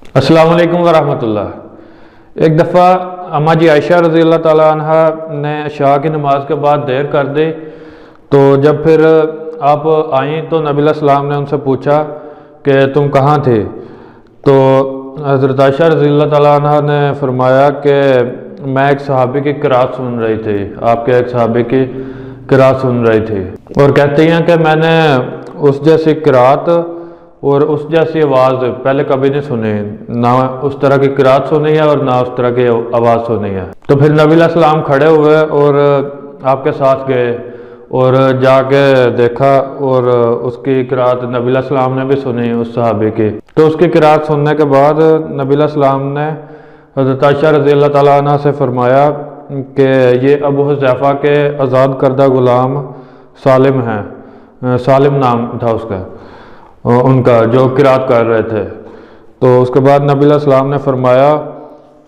अस्सलाम वालेकुम वरहमतुल्लाह। एक दफ़ा अम्मा जी आयशा रज़ी अल्लाह ताला अन्हा ने इशा की नमाज के बाद देर कर दी, तो जब फिर आप आई तो नबी सलाम ने उनसे पूछा कि तुम कहाँ थे। तो हज़रत आयशा रज़ी अल्लाह ताला अन्हा ने फरमाया कि मैं एक सहाबी की किरात सुन रही थी, आपके एक सहाबी की किरात सुन रही थी, और कहती हैं कि मैंने उस जैसी किरात और उस जैसी आवाज़ पहले कभी नहीं सुनी, ना उस तरह की किरात सुनी है और ना उस तरह की आवाज़ सुनी है। तो फिर नबी सलाम खड़े हुए और आपके साथ गए और जाके देखा, और उसकी किरात नबी सलाम ने भी सुनी उस सहाबी की। तो उसकी किरात सुनने के बाद नबी सलाम ने हज़रत आयशा रज़ी अल्लाह ताला अन्हा से फरमाया कि ये अबू हुज़ैफ़ा के आज़ाद करदा ग़ुलाम सालिम हैं, सालिम नाम था उसका, उनका जो किरात कर रहे थे। तो उसके बाद नबी सलाम ने फरमाया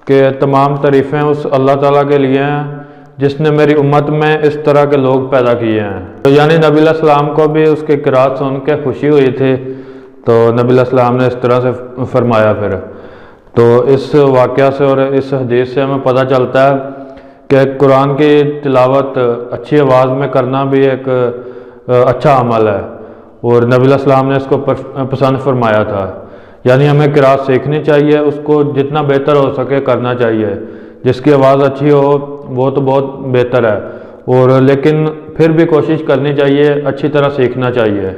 कि तमाम तारीफ़ें उस अल्लाह ताला के लिए हैं जिसने मेरी उम्मत में इस तरह के लोग पैदा किए हैं। तो यानी नबी सलाम को भी उसकी किरात सुन के खुशी हुई थी, तो नबी सलाम ने इस तरह से फरमाया। फिर तो इस वाक़या से और इस हदीस से हमें पता चलता है कि कुरान की तिलावत अच्छी आवाज़ में करना भी एक अच्छा अमल है, और नबी सलाम ने इसको पसंद फरमाया था। यानी हमें किरात सीखनी चाहिए, उसको जितना बेहतर हो सके करना चाहिए। जिसकी आवाज़ अच्छी हो वो तो बहुत बेहतर है, और लेकिन फिर भी कोशिश करनी चाहिए, अच्छी तरह सीखना चाहिए।